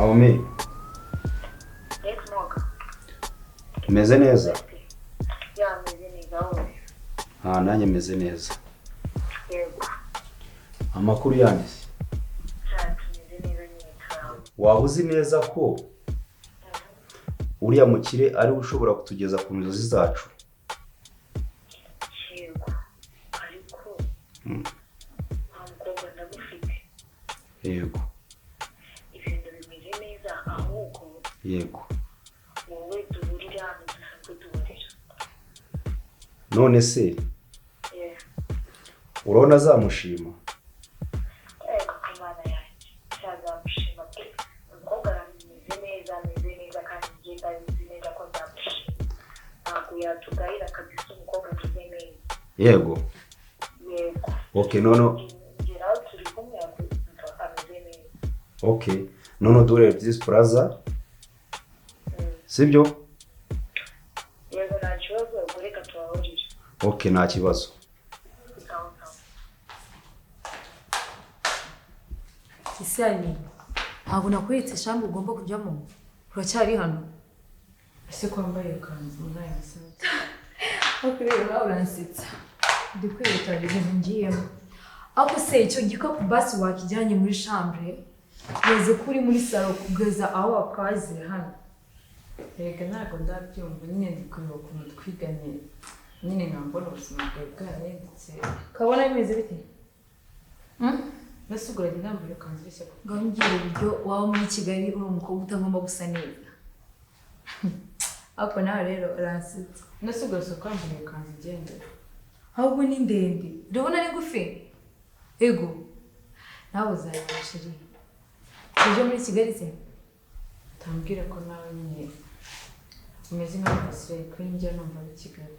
Naomi. Yes, Moga. Umeze neza? Ya, meze neza wowe. Nanjye meze neza. Yego. Amakuru yanditse. Meze neza nyine turaho. Waba uzi neza ko uriya mukire ari ushobora kutugeza ku nzozi zacu? Yego. Ariko ntabwo ndagufite. Yego. Ibintu bimeze neza ahubwo. Yego. Wowe duhurire hano dusanzwe duhurira. None se urabona azamushima? Yego Imana yanjye cyazamushima pe. Umukobwa ameze neza kandi ngenda bizi neza ko nzamushima. Ntabwo yatugayira kabisa umukobwa ameze neza. Yego. Yego. Okay, nono. Ngeraho turi kumwe ameze neza. Okay. Nono duhere Bliss Plaza. Sibyo? Yego nta kibazo reka tubahurire. Okay, nta kibazo. Isani, ntabwo nakweretse shambu ugomba kujyamo. Uracyari hano. Ese kwambaye kanzu nayo sante. Okureba uransetsa. Ndikwereka ibintu ngiyemo. Ako se icyo gikapu basi wakijyanye muri chambre. Yeze kuri muri salo kugeza aho wakaze hano. Reka ntabwo ndabyumva nyine ndikureba ukuntu twiganye. Nyine nkambona ubuzima bwawe bwarahindutse. Kabona bimeze bite? Nasugura ndambuye kanzu rishya. Ngambwira uburyo waba muri Kigali uri umukobwa utagomba gusa neza. Ako nawe rero uransetsa. Nasugura so kwambaye kanzu igende. Ahubwo ni ndende. Urabona ari ngufi? Ego. Nawe uzayishiri. Uje muri Kigali se? Tambwira ko nawe nyine umeze nk'abasire ko njya numva muri Kigali.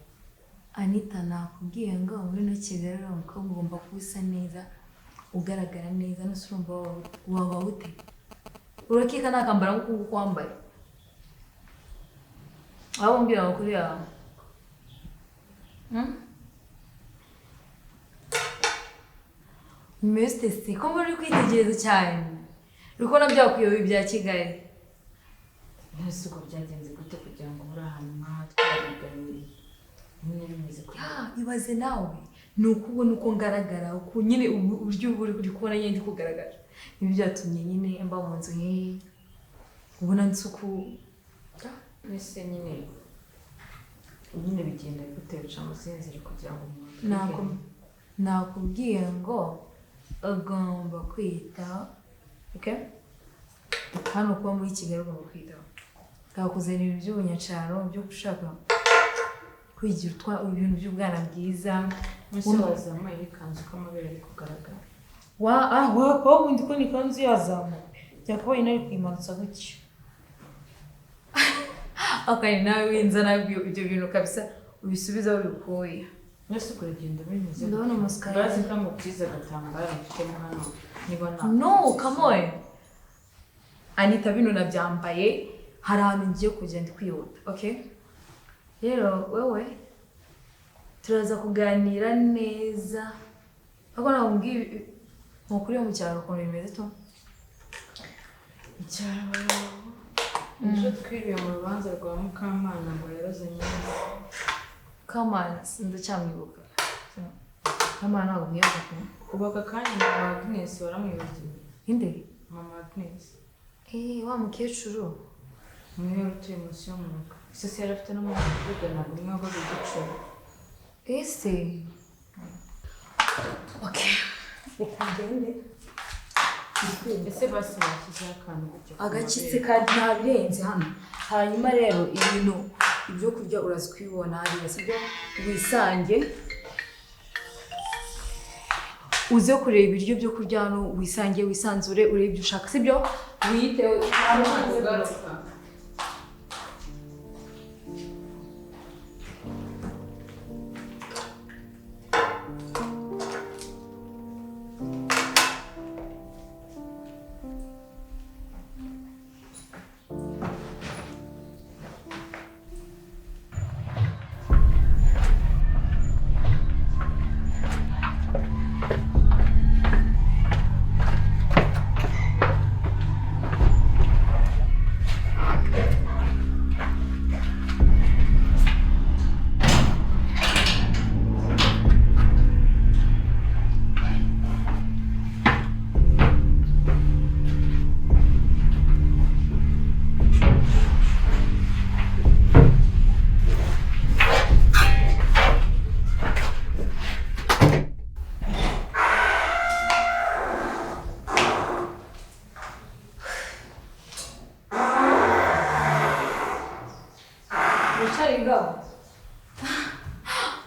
Anita nakubwiye ngo muri no Kigali uri umukobwa ugomba kusa neza. Ugaragara neza no surumva waba ute. Urakika nakambara nguko kwambaye. Abo mbira bakuri yawe. Meste se ko muri kwitegereza cyane. Ruko nabyakuyobe bya Kigali. Nasuko byagenze gute kugira ngo muri ahantu nk'atwariganiye. Nyine bimeze ko. Ibaze nawe. Nuko ubona uko ngaragara uko nyine uburyo uri kubona nyine kugaragara. Ibi byatumye nyine mba mu nzu nk'iyi. Ubona nsuku. Nese nyine bigenda guteruca musinzire kugira ngo umuntu. Nakubwiye ngo ugomba kwita. Okay? Hano kuba muri Kigali ugomba kwita. Kakuzanira ibintu by'ubunyacaro byo gushaka kwigira ibintu by'ubwana bwiza. Musaza amaye kanzu kamabere ari kugaragara. Kwa wundi ko ni kanzu yazamu. Yakoye nari kwimanutsa gutyo. Akari nawe winzana ibyo bintu kabisa ubisubiza ubikuye. Nese kuragenda bimeze. Ndabona muskara. Bazi ko mubyiza gatambara mfite hano. Nibona. No, come on. Anita bino nabyambaye hari ahantu ngiye kugenda kwihuta, okay? Rero wewe turaza kuganira neza. Ako nabwiye mukuri mu cyaro ko bimeze to. Icyaro. Ejo twiriye mu rubanza rwa Mukamana ngo yaroze nyine. Kamana ndacyamwibuka. Kamana ntabwo mwibuka ko. Ubaka kandi na Agnes waramwibagiwe. Inde? Mama Agnes. Wa mukecuru. Mwe utuye munsi y'umurugo. Ese yari afite n'umuvugo ntabwo mwago bigicura. Ese. Okay. Ukagende. Ese basi bashyize akantu gutyo. Agakitse kandi ntabirenze hano. Hanyuma rero ibintu ibyo kurya urazkwibona hariya sibyo wisange. Uze kureba ibiryo byo kurya hano wisange wisanzure urebe ibyo ushaka sibyo wiyiteho kugaruka.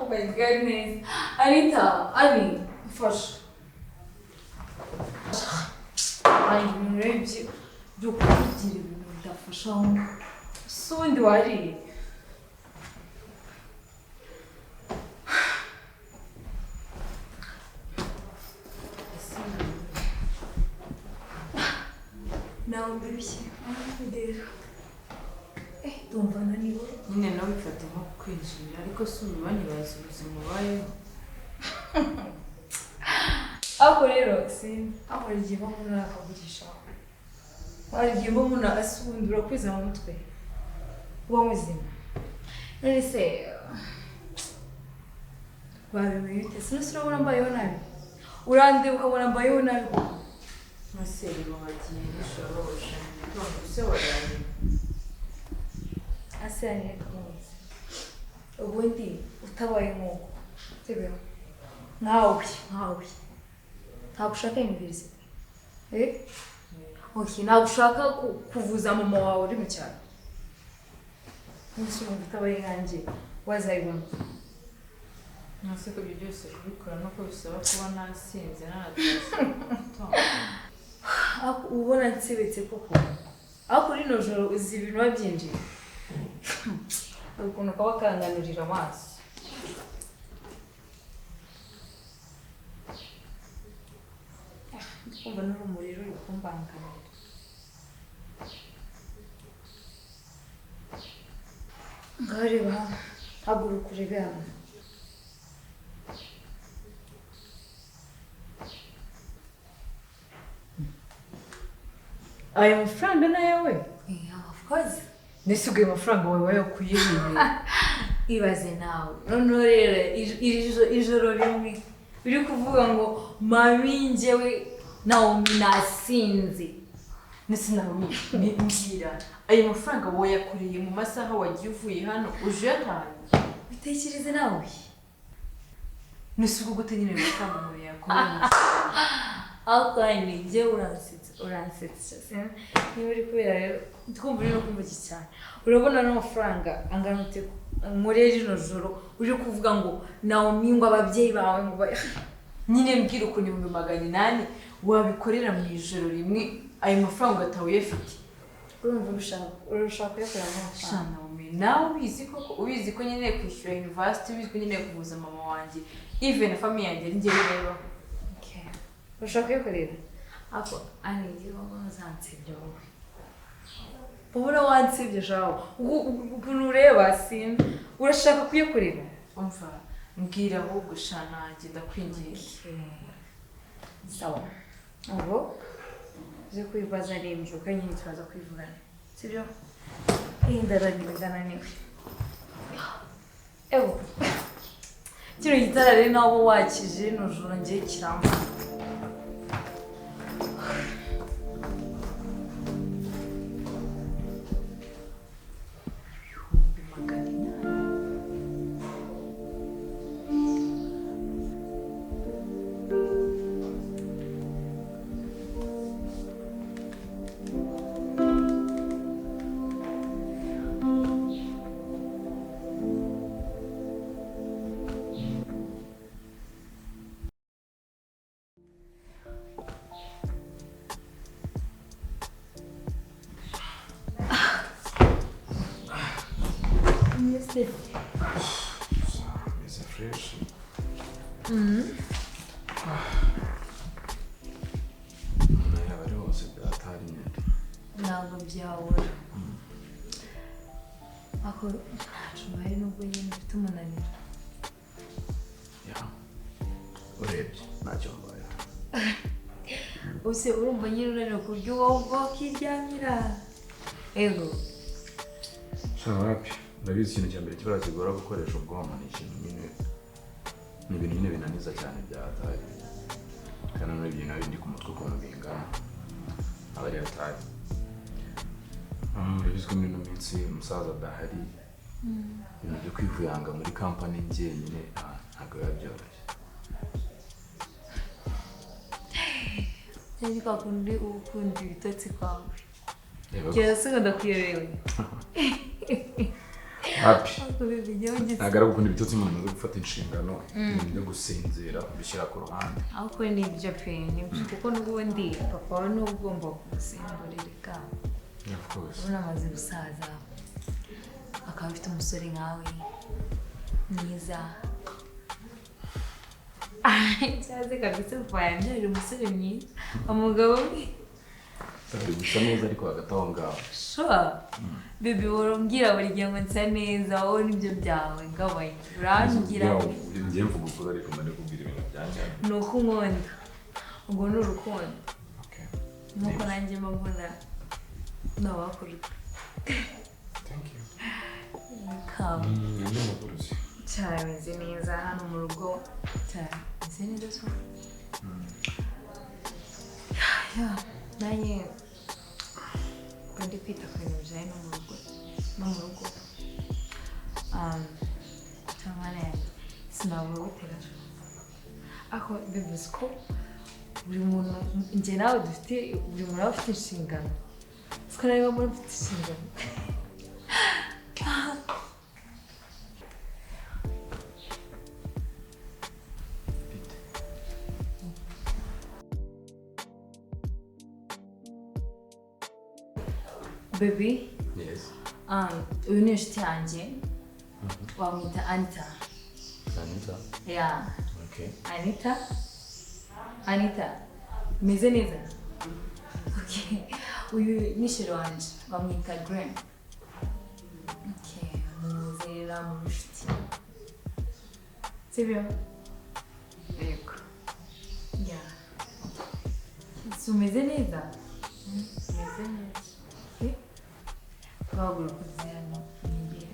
Oh my goodness. Anita, Ani, first. I'm ready to do the fashion. Soon do I. Now, baby, I'm there. Ndumva naniwe nyine nawe bifata nko kwinjira ariko si umwanya bazi ubuzima ubayeho ako rero aho rigiye bamuna akavugisha warigiye bamuna asundura kwiza mu mutwe uba muzima none se babimuyite sinusura ubona mbayeho nabi urande ukabona mbayeho nabi maseri bagiye nishorosha none se warari asani kamuzi ubundi utabaye nk'uko sibyo nkawe ntabwo ushaka university okay ntabwo ushaka kuvuza mama wawe uri mu cyaro n'isumba utabaye nkanjye wazayibona nase ko ibyo byose kubikora no kubisaba kuba nasinze naratashye ubona nsibetse koko ariko rino joro uzi ibintu babyinjiye ukuntu kaba kanganurira amaso ndikumva n'urumuri ruri kumbangamira ngaho reba haguruka urebe hano aya mafaranga ni ayawe of course nese ubwo ayo mafaranga wawe wayakuye hehe ibaze nawe noneho rero ijoro rimwe uri kuvuga ngo mami njyewe Naomi nasinze nese Naomi mbwira ayo mafaranga wayakoreye mu masaha wagiye uvuye hano uje yatanye bitekereze nawe nese ubwo gute nyine amafaranga wawe yakoreye Alkaini, njyewe uransetsa niba uri kubera rero twumva uri no kumva iki cyane urabona n'amafaranga angana ute muri rino joro uje kuvuga ngo Naomi ngo ababyeyi bawe ngo nyine mbwira ukuntu 800 wabikorera mu ijoro rimwe ayo mafaranga ugatawe uyafite urumva urashaka kuyakorera amafaranga Naomi nawe ubizi ko nyine kwishyura university ubizi ko nyine kuvuza mama wanjye even family yanjye njye rero urashaka kuyakorera ako anigi wowe uzansibye wowe ubona wansibye jawo ukuntu ureba sinzi urashaka kuyakorera umva mbwira ahubwo shana nanjye ndakwingiye sawa ubu uzi kwibaza n'ibyo kandi nyine turaza kwivugana sibyo iyi ndaraniwe ndananiwe ewo kino gitara rero nawe wakije nujoro ngiye kiramba Meze fresh. Naya bari bose byatari nyine. ntabwo byabura ako ntacumaye nubwo nyine mfite umunaniro Ya. Urebye ntacyo mbaye. use urumva nyine unaniwe ku buryo wowe wakiryamira ego Wapi ndabizi ikintu cya mbere kibara kigora gukoresha ubwonko ni ikintu nyine ni ibintu nyine binaniza cyane byatari kandi muri ibyo nabi ndi ku mutwe ukuntu bingana aba ari atari urabizi ko muri ino minsi umusaza adahari ibintu byo kwivuyanga muri kampani njyenyine ntabwo biba byoroshye cyane kwa kundi ukunda ibitotsi kwawe kera se ndakuyobewe happy baby yongeze nagara gukunda ibitotsi umuntu amaze gufata inshingano byo gusinzira bishyira ku ruhande ahubwo ni ibyo pe ni kuko n'ubundi papa we ni ugomba kumusimburira of course ubona amaze gusaza akaba afite umusore nkawe mwiza cyaze kabisa papa yambyarira umusore mwiza umugabo we ari gusa neza ariko hagati aho ngaho sure baby worombwira buri gihe ngo nsa neza wowe nibyo byawe ngabaye urambwira ngiye mvuga ukuri ariko mane kubwira ibintu byanjye ni uko unkunda ubwo ni urukundo nk'uko nanjye mbona n'abakurwa thank you cyane meze neza hano mu rugo cyane meze neza so nanjye ndi kwita ku bintu bijyanye no mu rugo cyangwa sinabura gutera ariko bivuze ko buri muntu njye nawe dufite buri muntu aba afite inshingano siko nawe muri mfite inshingano baby yes uyu ni inshuti yanjye wamwita Anita yeah okay Anita meze neza okay uyu ni sheri wanje bamwita Graham okay muzera mu inshuti sibyo yego yeah so meze neza bagura kuzirana imbere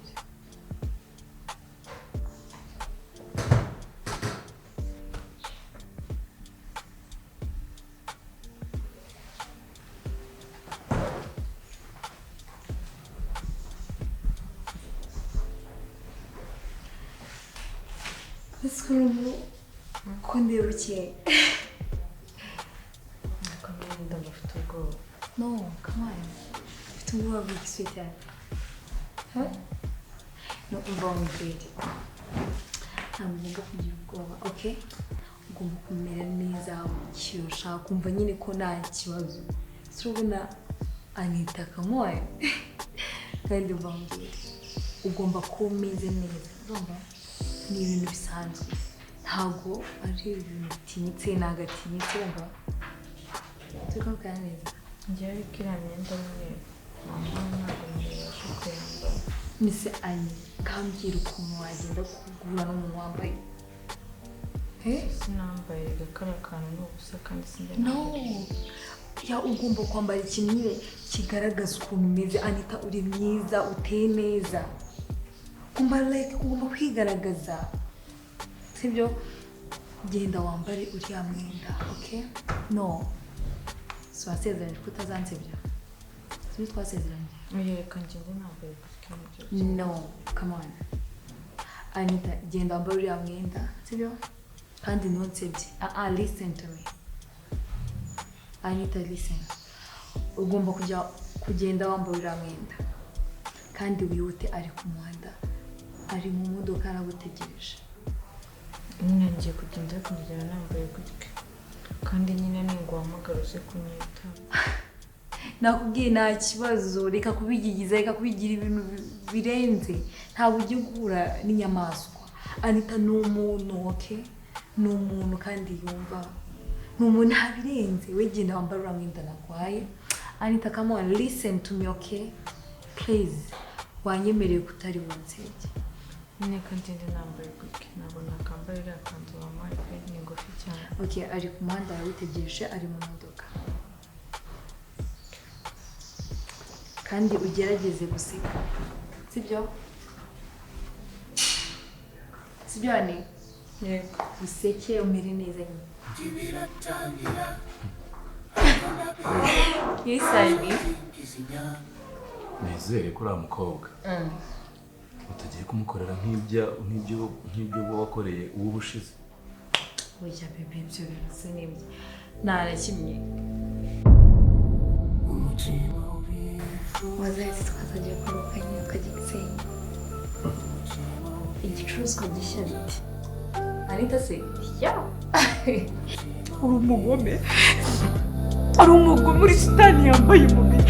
Escudo quando eu tinha no, come on. Tomorrow week, sweetheart. Huh? No, wrong grade. Ugomba kugira ubwoba, okay? Ugomba kumera neza ucyosha kumva nyine ko nta kibazo. Surubona Anita kamoye. Kandi bambwira. Ugomba kumeze neza. Urumva? Ni ibintu bisanzwe. Ntago ari ibintu bitinyitse n'agatinyitse urumva? Tukabwira neza. Njyewe kiriya myenda nyine ntabwo nabasha kuyambara. Mise Ani kambwira ukuntu wagenda kugura n'umuntu wambaye sinambaye gakara kantu n'ubusa kandi sinjya no ya ugomba kwambara ikintu nyine kigaragaza ukuntu umeze Anita uri mwiza uteye neza ugomba kwigaragaza sibyo genda wambare uriya mwenda okay no so wasezeranye ko utazansebya sibyo twasezeranye reka ngende nambaye gutya no come on Anita genda wambare uriya mwenda sibyo kandi ntunsebye listen to me Anita listen ugomba kugenda wambare uriya mwenda kandi wihute ari ku muhanda ari mu modoka aragutegereje nyine ngiye kugenda kugera nambaye gutya kandi nyine ninguhamagara uze kunyita nakubwiye nta kibazo reka kubigigiza reka kubigira ibintu birenze ntabwo ujya guhura n'inyamaswa Anita ni umuntu okay ni umuntu kandi yumva ni umuntu ntabirenze we genda wambara uriya mwenda nagwaye Anita come on listen to me okay please wanyemereye kutari bunsebye nyine kandi ndi nambaye gutya ntabwo nakambaye iriya kanzu wampaye pe ni ngufi cyane okay ari ku muhanda yawitegereje ari mu modoka kandi ugerageze guseka sibyo ani yego useke umere neza nyine yisani nizere ko uriya mukobwa utagiye kumukorera nk'ibyo wakoreye uwo ubushize oya bebe ibyo bintu se n'ibyo nta na kimwe wazahise twazajya kuruka nyine ukajya Gisenyi igicuruzwa gishya biti Anita se ya uri umugome uri umugome uri sitani yambaye umubiri